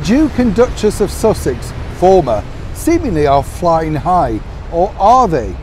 Duke and Duchess of Sussex, former, seemingly are flying high, or are they?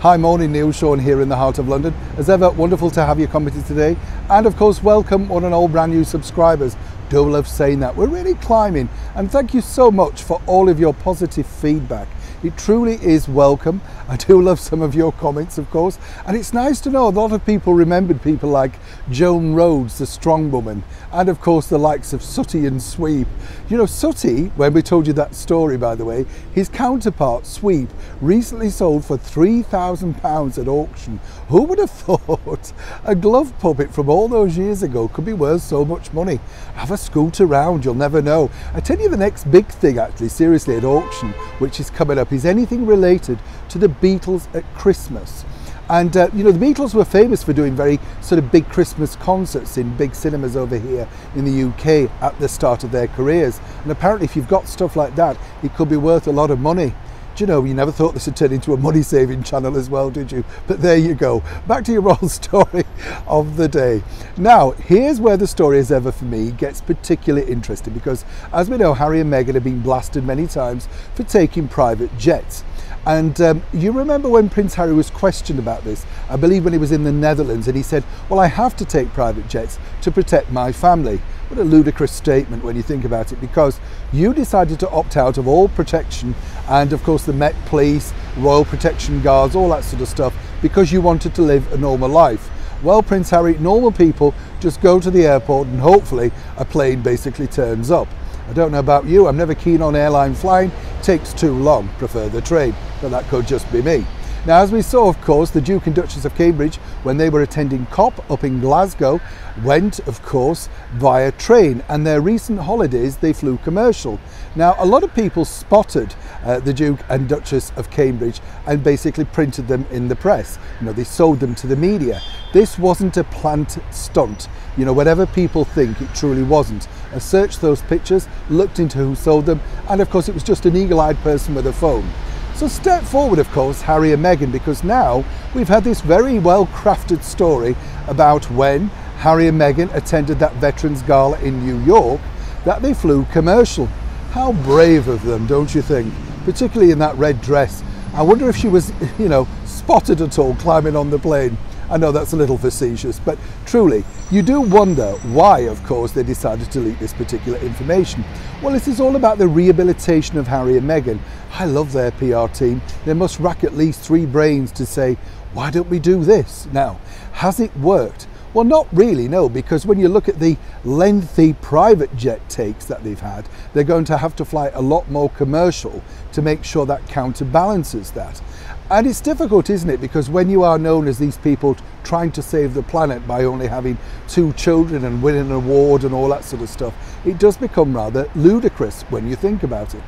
Hi, morning, Neil Sean here in the heart of London. As ever, wonderful to have your company today. And of course, welcome one and all brand new subscribers. Do love saying that. We're really climbing, and thank you so much for all of your positive feedback. It truly is welcome. I do love some of your comments, of course, and it's nice to know a lot of people remembered people like Joan Rhodes, the strong woman, and of course the likes of Sooty and Sweep. You know, Sooty, when we told you that story, by the way, his counterpart Sweep recently sold for £3,000 at auction. Who would have thought a glove puppet from all those years ago could be worth so much money? Have a scoot around, you'll never know. I tell you, the next big thing actually, seriously, at auction, which is coming up, is anything related to the Beatles at Christmas. And you know, the Beatles were famous for doing very sort of big Christmas concerts in big cinemas over here in the UK at the start of their careers. And apparently if you've got stuff like that, it could be worth a lot of money. Do you know, you never thought this would turn into a money-saving channel as well, did you? But there you go. Back to your royal story of the day. Now, here's where the story, as ever for me, gets particularly interesting, because as we know, Harry and Meghan have been blasted many times for taking private jets. And you remember when Prince Harry was questioned about this, I believe when he was in the Netherlands, and he said, well, I have to take private jets to protect my family. What a ludicrous statement when you think about it, because you decided to opt out of all protection and of course the Met Police, Royal Protection Guards, all that sort of stuff, because you wanted to live a normal life. Well, Prince Harry, normal people just go to the airport and hopefully a plane basically turns up. I don't know about you, I'm never keen on airline flying, it takes too long, prefer the train, but that could just be me. Now, as we saw, of course, the Duke and Duchess of Cambridge, when they were attending COP up in Glasgow, went, of course, via train, and their recent holidays, they flew commercial. Now, a lot of people spotted the Duke and Duchess of Cambridge and basically printed them in the press. You know, they sold them to the media. This wasn't a planned stunt. You know, whatever people think, it truly wasn't. I searched those pictures, looked into who sold them, and of course, it was just an eagle-eyed person with a phone. So step forward, of course, Harry and Meghan, because now we've had this very well-crafted story about when Harry and Meghan attended that Veterans Gala in New York, that they flew commercial. How brave of them, don't you think? Particularly in that red dress. I wonder if she was, you know, spotted at all climbing on the plane. I know that's a little facetious, but truly, you do wonder why, of course, they decided to leak this particular information. Well, this is all about the rehabilitation of Harry and Meghan. I love their PR team. They must rack at least 3 brains to say, why don't we do this? Now, has it worked? Well, not really, no, because when you look at the lengthy private jet takes that they've had, they're going to have to fly a lot more commercial to make sure that counterbalances that. And it's difficult, isn't it? Because when you are known as these people trying to save the planet by only having 2 children and winning an award and all that sort of stuff, it does become rather ludicrous when you think about it.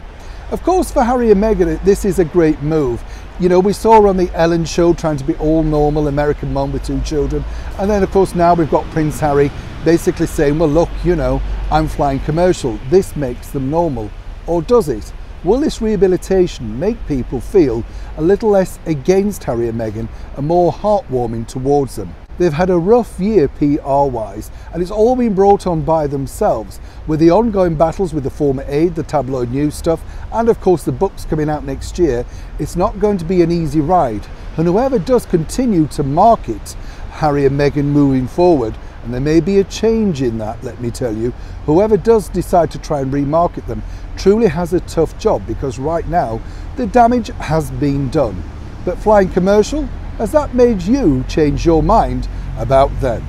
Of course, for Harry and Meghan, this is a great move. You know, we saw her on the Ellen show trying to be all normal American mum with 2 children. And then, of course, now we've got Prince Harry basically saying, well, look, you know, I'm flying commercial. This makes them normal. Or does it? Will this rehabilitation make people feel a little less against Harry and Meghan and more heartwarming towards them? They've had a rough year PR-wise, and it's all been brought on by themselves, with the ongoing battles with the former aide, the tabloid news stuff, and of course the books coming out next year. It's not going to be an easy ride, and whoever does continue to market Harry and Meghan moving forward, and there may be a change in that, let me tell you, whoever does decide to try and remarket them truly has a tough job, because right now the damage has been done. But flying commercial, has that made you change your mind about them?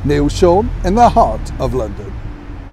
Neil Sean in the heart of London.